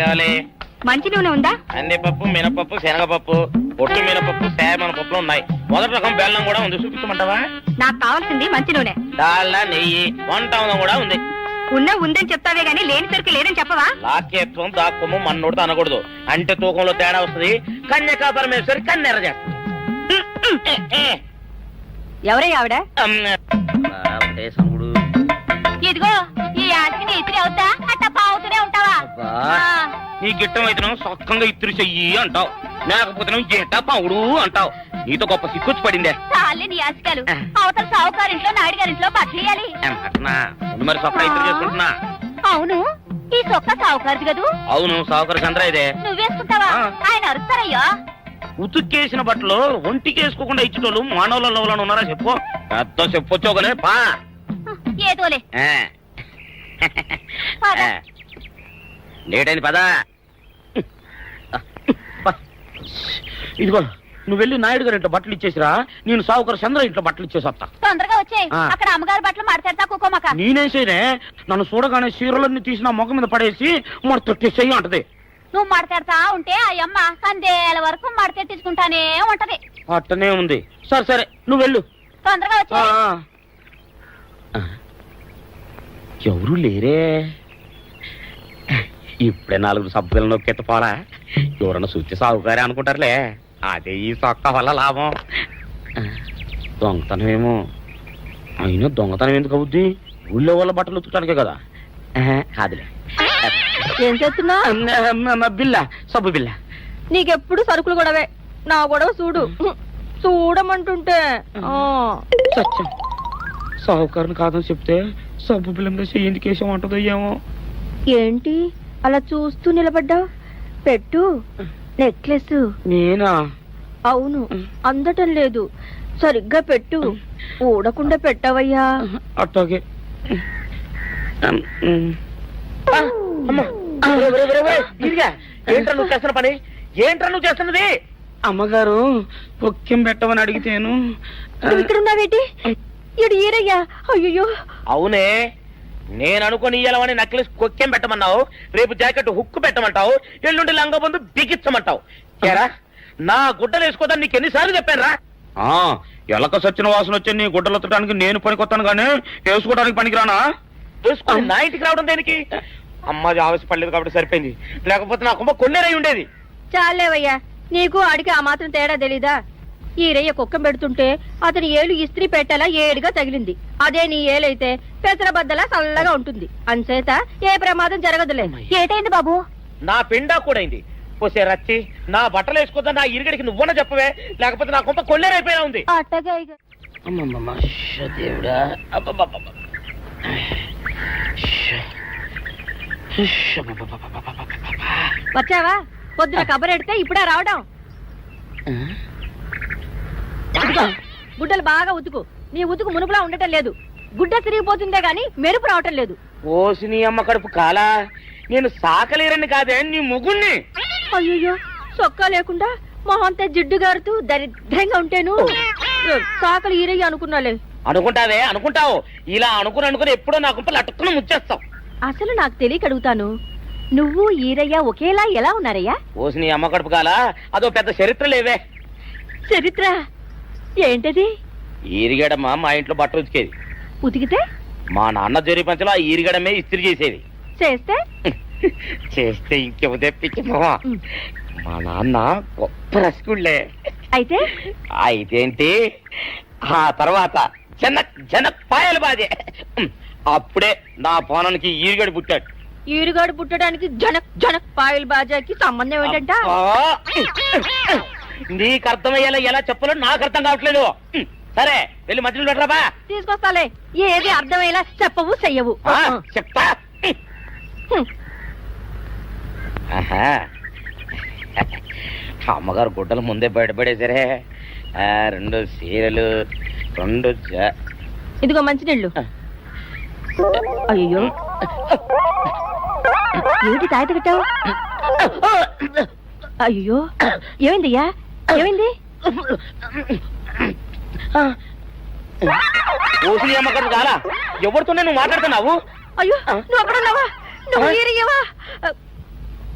కావాలి? మంచి నూనె ఉందా? కందిపప్పు, మినపప్పు, శనగపప్పు, పొట్టు మినపప్పు, సేమన పప్పులు ఉన్నాయి. మొదటి రకం బెల్లం కూడా ఉంది, చూపించమంటావా? నాకు కావాల్సింది మంచి నూనె. డాల్డా, నెయ్యి, వంట కూడా ఉంది. ఉందని చెప్తావే గానీ లేని సరికి లేదని చెప్పవా? లాక్యత్వం దాక్కుము మన్నోడితో అనకూడదు, అంటే తూకంలో తేడా వస్తుంది. కన్యకా పరమేశ్వరి కన్నెర చేస్తుంది. ఎవరయ్య ఆవిడ? సంగుడు ఇదిగో ఈ ఆటకి నీ ఇస్త్రీ అవుతా అట్ట పావుతూనే ఉంటావా? నీ గిట్టం అయితే సొక్కంగా ఇత్తురు చెయ్యి అంటావు, లేకపోతే గిట్ట పావుడు అంటావు. నీతో గొప్ప సిక్కుచ్చి పడిందే. చాలే నీ ఆశకాలు. అవతల సావుకారింట్లో నాయుడు గారింట్లో బట్టలేయాలి. మరి సొక్క ఇత్తురు చేసుకుంటున్నా. అవును, ఈ సొక్క సావుకారిది కదూ? అవును, సావుకారు చంద్ర ఇదే. నువ్వేసుకుంటావా? ఆయన అరుస్తారయ్యా. ఉతుక్కేసిన బట్టలు ఒంటికేసుకోకుండా ఇచ్చేటోళ్ళు మానవులలో ఉన్నారా చెప్పు? పెద్ద చెప్పొచ్చోగనే పా. ఏదోలే లేటైంది పదా. ఇదిగో నువ్వు వెళ్ళి నాయుడు గారి ఇంట్లో బట్టలు ఇచ్చేసిరా, నేను సావుకారు చంద్ర ఇంట్లో బట్టలు ఇచ్చేసి వస్తా. తొందరగా వచ్చేయ్. అక్కడ అమ్మగారి బట్టలు మాడతాడతా కుకోమక. నేనేం చేయనే, నన్ను చూడగానే చీరలన్నీ తీసిన మొక్క మీద పడేసి మొట్టెట్టేసేయి అంటది. నువ్వు మాడతాడతా ఉంటే ఆ అమ్మ సందేల వరకు మడతెట్టించుకుంటానే ఉంటది. అట్టనే ఉంది. సరే సరే నువ్వు వెళ్ళు, తొందరగా వచ్చే. ఎవరు లేరే, ఇప్పుడే 4 సభ్యులను నొక్కెత్త పోలా. ఎవరన్నా చూస్తే సాగుగారే అనుకుంటారులే. అదే ఈ సొక్క వల్ల లాభం. దొంగతనమేమో. అయినా దొంగతనం ఎందుకు అవుద్ది? ఊళ్ళో వాళ్ళ బట్టలు ఉతుకడానికే కదా. కాదులే. ఏం చేస్తున్నా? బిల్ల, సబ్బు బిల్ల. నీకెప్పుడు సరుకులు గొడవే. నా గొడవ చూడు. చూడమంటుంటే సత్యం, సాహుకారుని కాదని చెప్తే సబ్బు బిల్లంగా ఎందుకు వేసామంటదో ఏమో. ఏంటి అలా చూస్తూ నిలబడ్డావు? పెట్టు. నెక్లెస్. నేనా? అవును, అందటం లేదు. సరిగ్గా పెట్టు. ఊడకుండా పెట్టవయ్యా. అట్టాగే. ఏంట్రా నువ్వు చేస్తున్న పని? ఏంట్రా నువ్వు చేస్తున్నది? అమ్మగారు పొక్కెం పెట్టమని అడిగితేను. ఇక్కడున్నావేటి? ఇడు ఈరయ్యా. అయ్యో. అవునే, నేను అనుకుని ఇయ్యాలని నెక్లెస్ కొక్కెం పెట్టమన్నావు, రేపు జాకెట్ హుక్కు పెట్టమంటావు, ఎల్లుండి లంగా బందు బిగించమంటావు. ఏరా నా గుడ్డలు వేసుకోదని నీకు ఎన్నిసార్లు చెప్పాను రా? ఎలక సచ్చిన వాసన వచ్చి నీ గుడ్డలు ఎత్తడానికి నేను పనికొత్తాను గానీ వేసుకోవడానికి పనికిరానా? వేసుకుని నా ఇంటికి రావడం దేనికి? అమ్మాది ఆవేశపడలేదు కాబట్టి సరిపోయింది, లేకపోతే నా కుమ్మ కొన్నేరై ఉండేది. చాలేవయ్యా, నీకు ఆడికి ఆ మాత్రం తేడా తెలీదా? ఈరయ్య కుక్కం పెడుతుంటే అతని ఏలు ఇస్త్రీ పెట్టేలా ఏడుగా తగిలింది. అదే నీ ఏలైతే పెసరబద్దలా చల్లగా ఉంటుంది. అంచేత ఏ ప్రమాదం జరగదులే. ఏటైంది బాబు? నా పిండా కూడా అయింది. పోసే రచ్చి, నా బట్టలు వేసుకోద్దా నా ఇరుగడికి నువ్వన చెప్పవే, లేకపోతే నా కొంప కొల్లేరైపోయినా ఉంది. వచ్చావా? పొద్దున కబరెడితే ఇప్పుడే రావడం. గుడ్డలు బాగా ఉతుకు. నీ ఉతుకు మునుపులా ఉండటం లేదు. గుడ్డ తిరిగిపోతుందే గాని మెరుపు రావటం లేదు. ఓసి నీ అమ్మ కడుపు కాలా, నేను సాకలేరని కాదే నీ ముగుణ్ణి. అయ్యో, సొక్కా లేకుండా మొహంతా జిడ్డు గారుతూ దరిద్రంగా ఉంటేను సాకలు ఈరయ్య అనుకున్నాలే. అనుకుంటావే, అనుకుంటావు. ఇలా అనుకుని ఎప్పుడో నా గుంపలు అటుక్కుని ముచ్చేస్తావు. అసలు నాకు తెలియక అడుగుతాను, నువ్వు ఈరయ్య ఒకేలా ఎలా ఉన్నారయ్యా? ఓసి నీ అమ్మ కడుపు కాలా, అదో పెద్ద చరిత్ర లేవే. చరిత్ర ఏంటది? ఈరిగడమ్మ మా ఇంట్లో బట్టలు ఉతికేది. ఉతికితే మా నాన్న జరి పంచలో ఆ ఈరిగడమే ఇస్త్రీ చేసేది. చేస్తే చేస్తే ఇంకేమో తెప్పించమా. మా నాన్న గొప్ప రసికుళ్ళే. అయితే అయితేంటి, ఆ తర్వాత జనక్ పాయలు బాధే. అప్పుడే నా పోనానికి ఈరిగడు పుట్టాడు. ఈరుగాడు పుట్టడానికి జనక్ పాయల్ బాజాకి సంబంధం ఏంటంట? నీకు అర్థమయ్యేలా ఎలా చెప్పాలో నాకు అర్థం కావట్లేదు. సరే వెళ్ళి మధ్యలో పెట్టరాబా. తీసుకొస్తాలే. ఏది అర్థమయ్యేలా చెప్పవు చెయ్యవు. చెప్తా. అమ్మగారు గుడ్డలు ముందే బయటపడేసరే. 2 చీరలు, 2 ఇదిగో మంచినీళ్ళు. అయ్యో, ఏంటి తాయిత కట్టావు? అయ్యో, ఏమైందయ్యా? ఏమైంది? ఓసిని అమ్మగారు చాలా ఎవరితోనే నువ్వు మాట్లాడుతున్నావు? అయ్యో, నువ్వు అక్కడ ఉన్నావా? నువ్వు ఈరయ్యవా?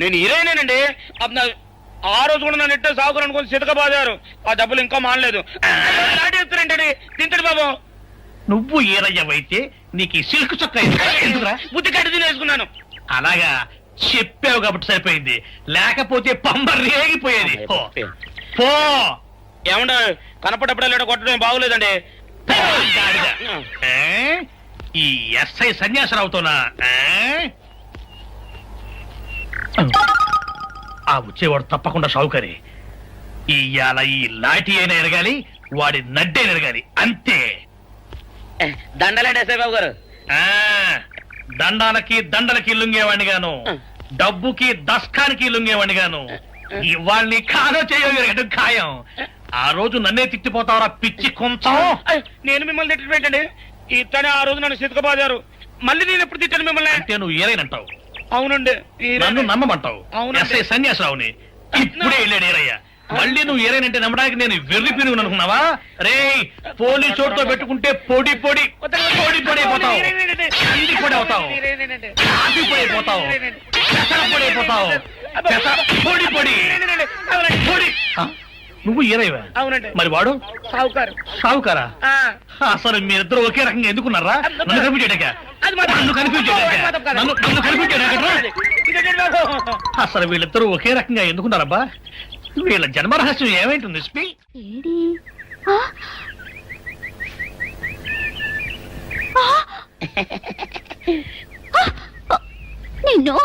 నేను హీరోయినేనండి. ఆ రోజు కూడా నన్ను ఇట్టే సాగుకుని అనుకుని చితకబాదారు. ఆ డబ్బులు ఇంకా మానలేదు. దాటేస్తారంటండి. తింటాడు బాబు. నువ్వు ఈరయ్యవైతే నీకు ఈ సిల్క్ చొక్క ఎందుకురా? బుద్ధి కట్టి తినేసుకున్నాను. అలాగా చెప్పావు కాబట్టి సరిపోయింది, లేకపోతే పంబ రేగిపోయేది. పో. పో. ఏమండ కనపడప్పుడే కొట్టడం బాగోలేదండి. పో, గాడిద. ఏ? ఈ ఎస్ఐ సన్యాసరావుతోనా? ఆ వచ్చేవాడు తప్పకుండా షౌకరి. ఇవాళ ఈ లాఠీ అయినా ఎరగాలి, వాడి నడ్డే ఎరగాలి, అంతే. దండలేండి ఎస్ఐ బాబు గారు. ఆ దండాలకి దండలకి లొంగేవాడిని గాను, డబ్బుకి దస్కానికి లొంగేవాడిని గాను. ఇవాళ్ళని కాలో చేయగలిగడం ఖాయం. ఆ రోజు నన్నే తిట్టిపోతావరా పిచ్చి కొంచెం. నేను మిమ్మల్ని తిట్టి పెట్టండి. ఇతనే ఆ రోజు నన్ను చితకబాదారు. మళ్ళీ నేను ఎప్పుడు తిట్టాను మిమ్మల్ని? అంటే నువ్వు ఏరైనంటావు, అవునండి. నన్ను నమ్మమంటావు. అవునండి. ఎస్ఐ సన్యాసరావుని ఇప్పుడే వెళ్ళాడు ఏరయ్య. మళ్ళీ నువ్వు ఏరైనంటే నమ్మడానికి నేను వెర్రి పిరుగు అనుకున్నావా? రే పోలీసు చోటుతో పెట్టుకుంటే పొడి పొడి పొడి పొడి అయిపోతావు, కంది పొడి అవుతావు, కాఫీ పొడి అయిపోతావు, పెసర పొడి అయిపోతావు, పొడి పొడి పొడి. నువ్వు ఏరైవా? అవునండి. మరి వాడు సావుకారు. సావుకారా? అసలు మీరిద్దరు ఒకే రకంగా ఎందుకున్నారా? నన్ను కనిపించాక అసలు వీళ్ళిద్దరూ ఒకే రకంగా ఎందుకున్నారబ్బా? వీళ్ళ జన్మ రహస్యం ఏమైంటుంది? ఏడి? ఆ? ఆ! నిన్ను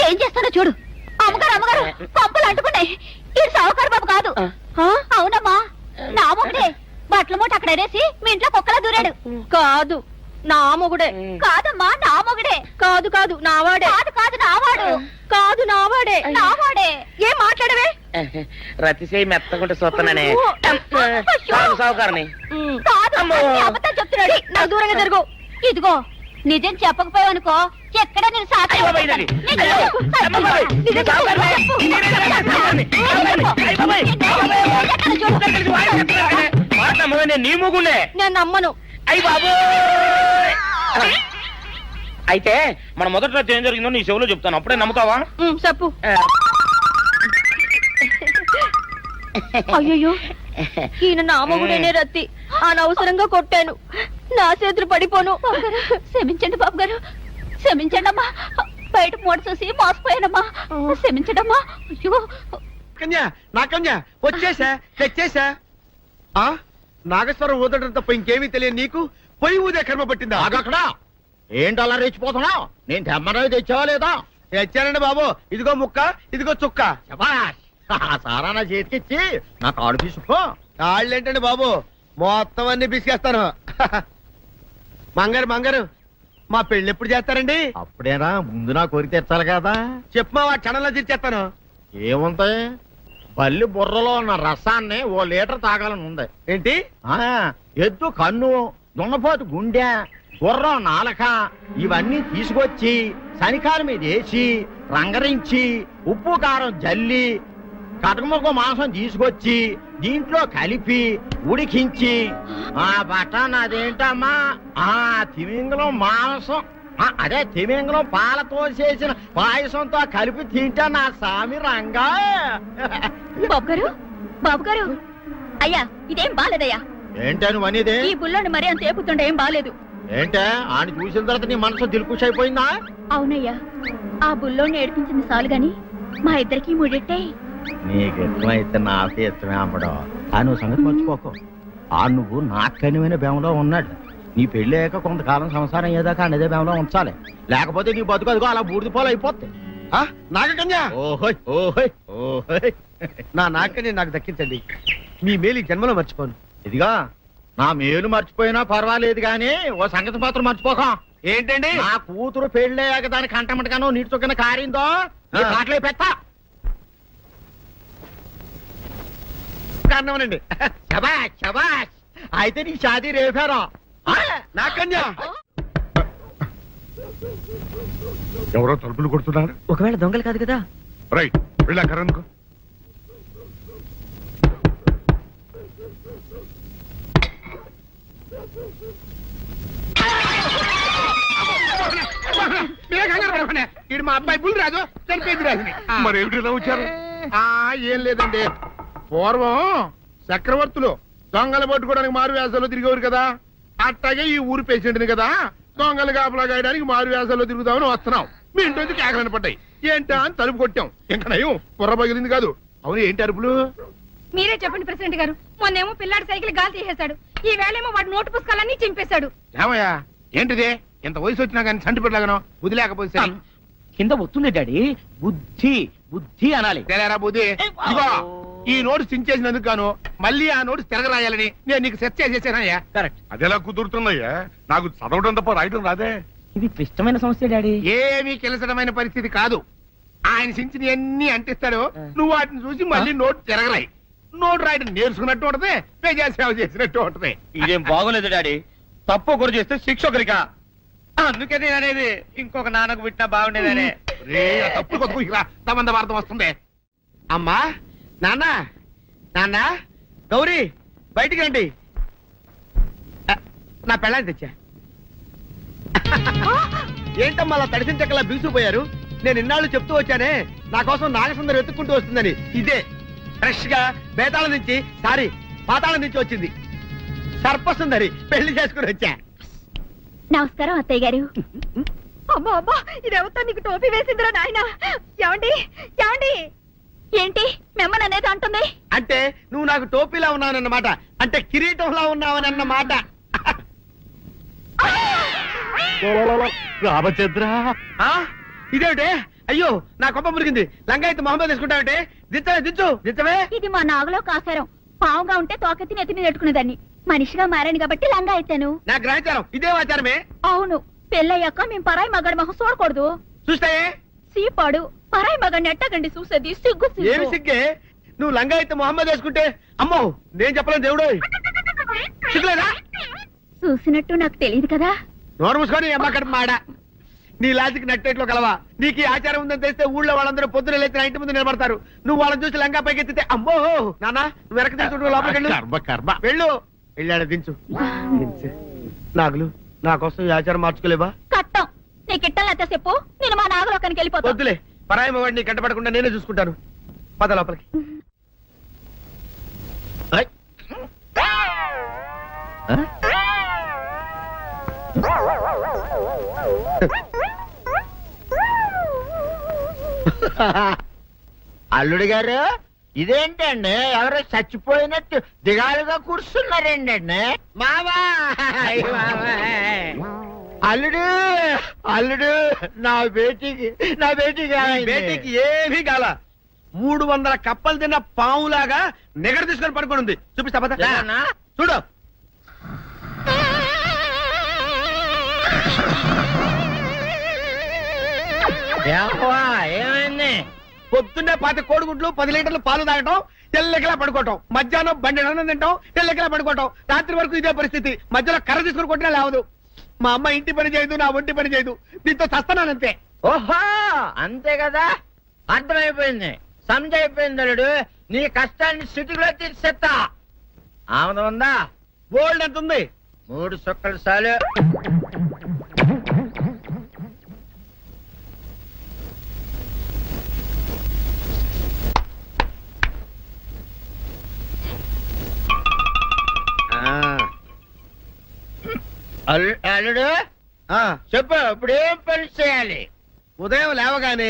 ఏం చేస్తానో చూడు. అమ్మగారు పంపులు అంటుకున్నాయి. ఇది సావుకారు బాబు కాదు. అవునమ్మా, నా మొగుడే. బట్టల మూట అక్కడ అనేసి మీ ఇంట్లో కుక్కలా దూరాడు. కాదు, నా మొగుడే. కాదమ్మా, నా మొగుడే. కాదు కాదు, నావాడే. కాదు నావాడు. కాదు, నావాడే. నావాడే. ఏం మాట్లాడవే? రతిసేయి మెత్తకుంటే చూస్తున్నానే సావుకారని. కాదు, అన్ని అబద్ధాలు చెప్తున్నాడు. నాకు దూరంగా జరుగు. ఇదిగో నిజం చెప్పకపోయావనుకో ఎక్కడ నేను సాక్షి నీ ముగుండే. నేను నమ్మను. అయ్యి బాబు. అయితే మన మొదటి రోజు ఏం జరిగిందో నీ చెవులో చెప్తాను, అప్పుడే నమ్ముతావా? చెప్పు. అయ్యో, ఈయన నా మొగుడేనే రత్తి. అనవసరంగా కొట్టాను. నా చేతులు పడిపోను. క్షమించండి బాబు గారు, క్షమించండి అమ్మా. బయట మూట చూసి మోసపోయానమ్మా. క్షమించడమ్మా. అయ్యో నాకన్యా వచ్చేసా, తెచ్చేసా. నాగేశ్వరం ఊదడం తప్ప ఇంకేమీ తెలియదు నీకు. పొయ్యి ఊదే కర్మ పట్టిందా? అక్కడ ఏంటి అలా రెచ్చిపోతున్నావు? నేను తెమ్మనవి తెచ్చావా లేదా? తెచ్చానండి బాబు. ఇదిగో ముక్క, ఇదిగో చుక్క. శభాష్. ఆ సారా నా చేతికిచ్చి నా కాడు తీసుకో. కాళ్ళేంటండి బాబు, మొత్తం అన్ని బిసికేస్తాను. మంగారు మా పెళ్లి ఎప్పుడు చేస్తారండి? అప్పుడేనా, ముందు నా కోరిక తెచ్చాలి కదా. చెప్పు మా క్షణంలో తీర్చేస్తాను. ఏముంటాయి, బల్లి బుర్రలో ఉన్న రసాన్ని ఓ లీటర్ తాగాలని ఉంది. ఏంటి? ఎద్దు కన్ను, దున్నపోతు గుండె, గుర్రం నాలక ఇవన్నీ తీసుకొచ్చి శనికాల మీద వేసి రంగరించి ఉప్పు కారం జల్లి కటకముఖ మాంసం తీసుకొచ్చి దీంట్లో కలిపి ఉడికించి ఆ బటన్ అదేంటమ్మా, తిమింగలం మాంసం, అదే తిమింగలం పాలతో చేసిన పాయసంతో కలిపి తింటా నా సామి రంగా. బాబు గారు అయ్యా, ఇదేం బాలేదయ్యా. ఏంటని నువ్వు అనేది? ఈ బుల్లోని మరీ అంత ఏపుతుండే ఏం బాలేదు. ఏంటే ఆయన చూసిన తర్వాత నీ మనసు దిల్కుష్ అయిపోయిందా? అవునయ్యా, ఆ బుల్లోని ఏడిపించింది చాలు గాని మా ఇద్దరికి ముడిట్టే. నీకు ఇష్టమైతే నాకే ఇష్టమే అమ్మడం. ఆ నువ్వు సంగతి మర్చిపోకు. ఆ నువ్వు నాకు కనివైన బేమలో ఉన్నాడు. నీ పెళ్లి అయ్యాక కొంతకాలం సంసారం ఏదాకా అనేదే బేమలో ఉంచాలి, లేకపోతే నీ బతుకు అదిగో అలా బూడిదిపోలు అయిపోద్ది. నాగకన్యా, ఓహోయ్ ఓహోయ్ ఓహోయ్. నా నాగకన్య నాకు దక్కించండి. మీ మేలు ఈ జన్మలో మర్చిపోను. ఇదిగా నా మేలు మర్చిపోయినా పర్వాలేదు గాని ఓ సంగతి మాత్రం మర్చిపోకం. ఏంటండి? నా కూతురు పెళ్ళయ్యాక దాని కంటమటగానో నీటి చొక్కన కారిందో కాట్లే పెట్టా కారణమనండి. శబాష్ శబాష్. అయితే నీ షాదీ రేపారా? నాకన్యా, ఎవరో తలుపులు కొడుతున్నారు. ఒకవేళ దొంగలు కాదు కదా? రైట్, వెళ్ళాకరనుకో. మీరే కంగారు పడకండి. ఈడు మా అబ్బాయి బుల్ రాజు చనిపోయింది రాజుని. మరి ఏమిటి ఇలా వచ్చారు? ఏం లేదండి, పూర్వం చక్రవర్తులు దొంగలు పట్టుకోవడానికి మారు వేసాల్లో తిరిగేవారు కదా, అట్టాగే ఈ ఊరు పేషెంట్ని కదా దొంగలు కాపలా గాయడానికి మారు వేసాల్లో తిరుగుదామని వస్తున్నాం. మీ ఇంటి కేకలని పడ్డాయి. ఏంటా అని తలుపు కొట్టాం. ఇంకా నయం బుర్ర పగిలింది కాదు. అవును, ఏంటి అరుపులు? మీరే చెప్పండి ప్రెసిడెంట్ గారు. మొన్నేమో పిల్లాడి సైకిల్ గాలి తీసేశాడు, ఈ వేళేమో వాడి నోటు పుస్తకాలన్నీ చింపేశాడు. ఏమయ్యా ఏంటిది? ఇంత వయసు వచ్చినా కానీ చంటి పెట్టలాగను వదిలేకపోతే సరే. కింద వస్తుంది డాడీ. బుద్ధి బుద్ధి అనాలి. తెలేరా బుద్ధి. ఇదిగో ఈ నోట్స్ చించేసినందుకు గాను మళ్ళీ ఆ నోట్స్ తిరగరాయాలని నేను నీకు సెట్ చేసేసానయ్యా. కరెక్ట్. అదెలా కుదురుతున్నాయ్యా? నాకు చదవడం తప్ప రాయడం రాదే. ఇది క్లిష్టమైన సమస్య డాడీ. ఏమీ కిలసడమైన పరిస్థితి కాదు. ఆయన చించిన అన్ని అంటిస్తాడు, నువ్వు వాటిని చూసి మళ్ళీ నోట్ తిరగరాయి. నోట్ రాయడం నేర్చుకున్నట్టు ఉంటది, ప్రజా సేవ చేసినట్టు ఉంటది. ఇదేం బాగోలేదు డాడీ. తప్పు ఒకరు చేస్తే శిక్ష ఒకరికా? అందుకే నేను అనేది ఇంకొక నాన్నకు పుట్టినా బాగుండేదనే. తప్పుడు కొద్దు తమంద వార్త వస్తుంది. అమ్మా, నాన్న, నాన్న, గౌరీ బయటికి రండి. నా పెళ్ళాన్ని తెచ్చా. ఏంటమ్మా అలా తడిసిన చెక్కలా బిగుసిపోయారు? నేను ఇన్నాళ్ళు చెప్తూ వచ్చానే నా కోసం నాగసుందరం వెతుక్కుంటూ వస్తుందని. ఇదే ఫ్రెష్ గా బేతాళం నుంచి పాతాళం నుంచి వచ్చింది సర్పసుందరి. పెళ్లి చేసుకుని వచ్చా. నమస్కారం అత్తయ్య గారు. అమ్మా అమ్మా, ఇదేవతో నీకు టోపీ వేసిందిరా నాయన. ఏమండి ఏమండి? ఏంటి మిమ్మల్ని అనేది అంటుంది? అంటే నువ్వు నాకు టోపీలా ఉన్నావనన్నమాట, అంటే కిరీటంలా ఉన్నావనన్నమాట. రామచంద్ర, ఇదేమిటే? అయ్యో నా కొప్ప మురిగింది. లంగా అయితే మొహమ్మద్ తీసుకుంటావంటే? దించవే. ఇది మా నాగులో కాసారం. పావుగా ఉంటే తోకెత్తి నెత్తి మీద పెట్టుకునేదాన్ని. మనిషిగా మారాను కాబట్టి లంగా అయితాను. నా గ్రహచారం ఇదే ఆచారమే. అవును, పెళ్ళయ్యాక మేము పరాయి మగాడి మొహం చూడకూడదు. చూస్తాయే సీపాడు పరాయి మగాడిని ఎట్టకండి చూసేది. సిగ్గు ఏమి సిగ్గే? నువ్వు లంగా అయితే మొహమ్మద్ వేసుకుంటే అమ్మో నేను చెప్పలేను దేవుడు. సిగ్గులేదా? చూసినట్టు నాకు తెలియదు కదా. నోరు మూసుకొని అమ్మకడ మాడ. నీ లాజిక్ నట్టేట్లో కలవా? నీకు ఈ ఆచారం ఉందని తెలిస్తే ఊళ్ళో వాళ్ళందరూ పొద్దున లేచి నా ఇంటి ముందు నిలబడతారు. నువ్వు వాళ్ళని చూసి లంగా పైకి ఎత్తితే అమ్మో నాన్న నువ్వు వెనక తీసుకుంటూ లోపలికి వెళ్ళు. వెళ్ళాడు దించు. నాగులు నా కోసం ఈ ఆచారం మార్చుకోలేవా? కట్టం నీకు ఇట్టలేతే చెప్పు, నేను మా నాగలోకానికి వెళ్ళిపోతా. వద్దులే, పరాయి వాడిని కంటపడకుండా నేనే చూసుకుంటాను. పద లోపలికి. అల్లుడు గారు, ఇదేంటండి ఎవరో చచ్చిపోయినట్టు దిగాలుగా కూర్చున్నారేంటండి? మావా అల్లుడు అల్లుడు, నా బేటీకి బేటీకి ఏమీ కాల. 300 కప్పలు తిన్న పావులాగా నిగడ తీసుకొని పడుకొని ఉంది. చూపిస్తా పద. చూడు. ఏమైంది? పొద్దున్నే 10 కోడిగుడ్లు 10 లీటర్లు పాలు తాగటం, తెల్లకిలా పడుకోవటం. మధ్యాహ్నం బండి అన్నం తింటాం, తెల్లకిలా పడుకోవటం. రాత్రి వరకు ఇదే పరిస్థితి. మధ్యలో కర్ర తీసుకుని కొట్టినా లేవదు. మా అమ్మ ఇంటి పని చేయదు, నా ఒంటి పని చేయదు. దీంతో చస్తానంతే. ఓహో, అంతే కదా, అర్థమైపోయింది, సమజైపోయింది. అల్లుడు, నీ కష్టాన్ని సిటీలో తీర్చేస్తా. ఆమె ఉందా? గోల్డ్ ఎంత ఉంది? 3 సుక్కలు చాలు. అల్లుడు చెప్పు, ఇప్పుడు ఏం పని చేయాలి? ఉదయం లేవగానే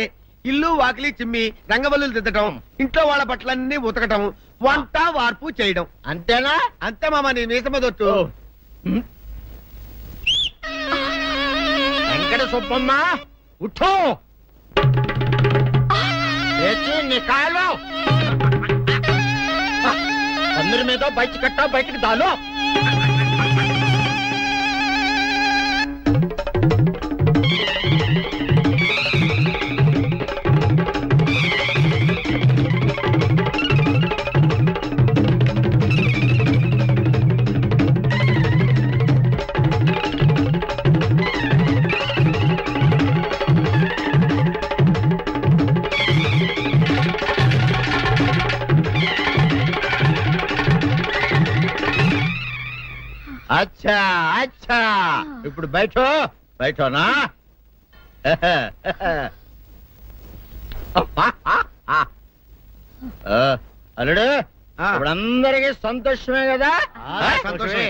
ఇల్లు వాకిలి చిమ్మి రంగవల్లులు దిద్దటం, ఇంట్లో వాళ్ళ బట్టలన్నీ ఉతకటం, వంట వార్పు చేయడం. అంతేనా? అంతే మామ, నీ మీసమదొట్టు. వెంకట సుబ్బమ్మ, ఉఠో, లేచి నీ కాలు అందరి మీద బయట కట్టా, బయటికి దాలో. అచ్చా అచ్చా, ఇప్పుడు బయటనా? అల్లుడు ఇప్పుడందరికీ సంతోషమే కదా? సంతోషమే.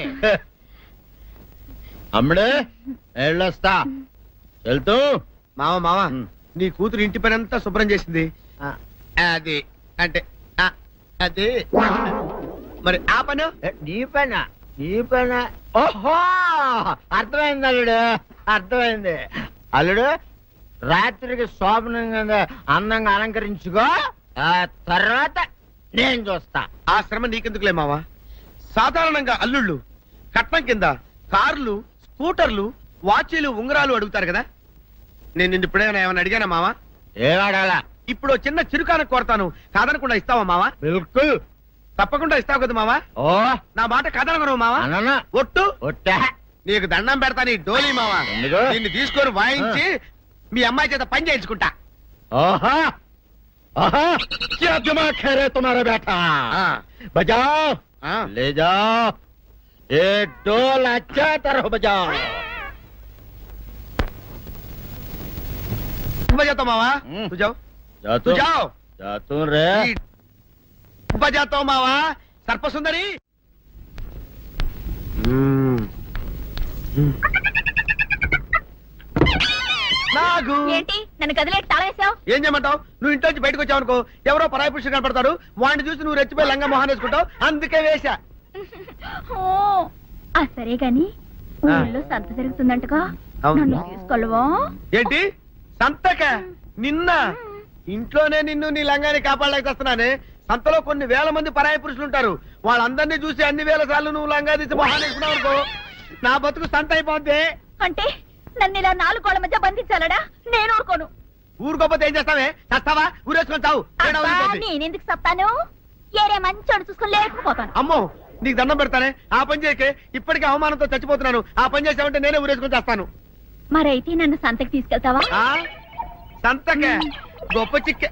అమ్ముడు వెళ్ళొస్తా. వెళ్తూ మావ నీ కూతురు ఇంటి పని అంతా శుభ్రం చేసింది. అది అంటే అది మరి ఆ పను నీ పైన ఓహో అర్థమైంది అల్లుడు, అర్థమైంది. అల్లుడు రాత్రికి శోభనంగా అందంగా అలంకరించుకో, ఆ తర్వాత నేను చూస్తా. ఆ శ్రమ నీకెందుకులే మావా. సాధారణంగా అల్లుళ్ళు కట్నం కింద కార్లు, స్కూటర్లు, వాచీలు, ఉంగరాలు అడుగుతారు కదా. నేను నిన్ను ఇప్పుడేమైనా ఏమైనా అడిగానా మావా? ఏవాడాలా? ఇప్పుడు చిన్న చిరుకాన కోరతాను, కాదనకుండా ఇస్తావా మావా? బిల్కుల్ తప్పకుండా ఇస్తావు కదా మావా? ఓ నా మాట కాదనగను మావా. అననా ఒట్టు ఒట్టా. నీకు దండం పెడతా నీ డోలీ మావా. ఎందుకు? దీన్ని తీసుకొని వాయించి మీ అమ్మాయి చేత పని చేయించుకుంటా. ओहा ओहा क्या दिमाग है रे तुम्हारा बेटा? बजाओ ले जाओ ये ढोल अच्छा तरह बजाओ. बजाता मावा तू जाओ जा तू जाओ जा तू रे. बजाता हूँ मावा सर्पसुंदरी. నాగు ఏంటి నన్ను గదిలేటి తాళేసావు? ఏం చేయమంటావు? నువ్వు ఇంట్లో నుంచి బయటకు వచ్చావు అనుకో, ఎవరో పరాయి పురుషులు కనపడతారు, వాడిని చూసి నువ్వు రెచ్చిపోయి లంగా మొహాన్ని వేసుకుంటావు, అందుకే వేశా. సరే గాని ఊళ్ళో సంత జరుగుతుందంటగా, అవును. నన్ను తీసుకెళ్ళవా? ఏంటి సంతక? నిన్న ఇంట్లోనే నిన్ను నీ లంగాన్ని కాపాడలేక వస్తున్నానే. సంతలో కొన్ని వేల మంది పరాయి పురుషులు ఉంటారు, వాళ్ళందరినీ చూసి అన్ని వేల సార్లు నువ్వు లంగా తీసి మొహాన్ని వేసుకున్నావు అనుకో, నా బతుకు సంత అయిపోద్ది. అంటే నన్ను ఇలా 4 గోళ్ల మధ్య బంధించాలడా? నేను ఊరుకోను. ఊరుకోపోతే ఏం చేస్తావే? చస్తావా? ఊరేసుకొని చావు. తేడా అబ్బా, ఊరిపోద్ది. నేనెందుకు చెప్తాను? ఏరే మంచోడు చూసుకొని లేకపోతాను. అమ్మో నీకు దండం పెడతానే, ఆ పని చేయకే. ఇప్పటికే అవమానంతో చచ్చిపోతున్నాను, ఆ పని చేసావంటే నేనే ఊరేసుకొని చేస్తాను. మరైతే నన్ను సంతకి తీసుకెళ్తావా? సంతకే గొప్ప చిక్కే.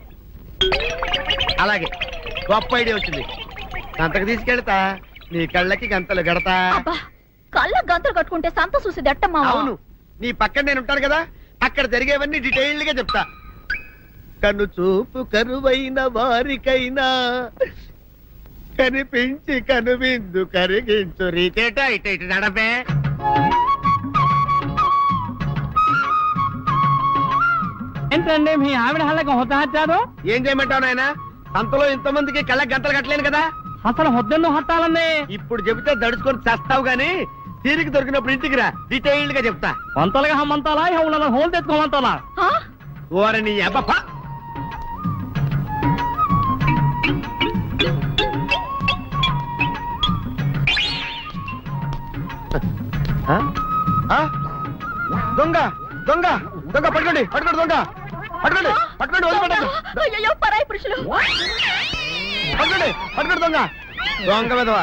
అలాగే గొప్ప ఐడియా వచ్చింది. సంతకు తీసుకెళ్తా, నీ కళ్ళకి గంతలు గడతా. అబ్బా, కళ్ళ గంతులు కట్టుకుంటే సంత చూసి దట్టమ్మా. అవును, నీ పక్కన నేను ఉంటాను కదా, అక్కడ జరిగేవన్నీ డీటెయిల్డ్ గా చెప్తా. కను చూపు కరువైన వారికైనా కనిపించి కనువిందు కరిగించు రీతేట ఇట ఇటు నడపే. ఏంటండి మీ ఆవిడ హల్లకి హొత్తాచారు? ఏం చేయమంటావు నాయన? సంతలో ఇంతమందికి కళ్ళకి గంటలు కట్టలేను కదా. అసలు హొద్దెందు హత్తాలండి. ఇప్పుడు చెబితే దడుచుకొని చేస్తావు గాని, తీరికి దొరికినప్పుడు ఇంటికి రా, డీటెయిల్డ్ గా చెప్తా. వంతలుగా హమ్మంతాలా ఎవరు హోల్ తెచ్చుకోమంతాలా? ఓరని అబ్బప్ప. దొంగ దొంగ దొంగ పట్టుకోండి పట్టుకోండి దొంగ పట్టుకోండి పట్టుకోండి వదిలిపెట్టండి. అయ్యో, పరాయి పురుషులు. పట్టుకోండి పట్టుకోండి దొంగ దొంగ విధవ.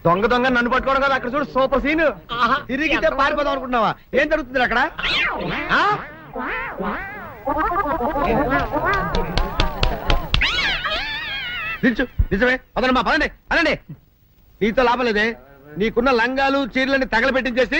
దొంగ దొంగ నన్ను పట్టుకోవడం కదా. అక్కడ చూడు సూపర్ సీన్. తిరిగితే పారిపోదాం అనుకుంటున్నావా? ఏం జరుగుతుంది అక్కడ? నిజమే అదనమ్మా, పదండి పదండి. నీతో లాభం లేదే. నీకున్న లంగాలు చీరలని తగలబెట్టించేసి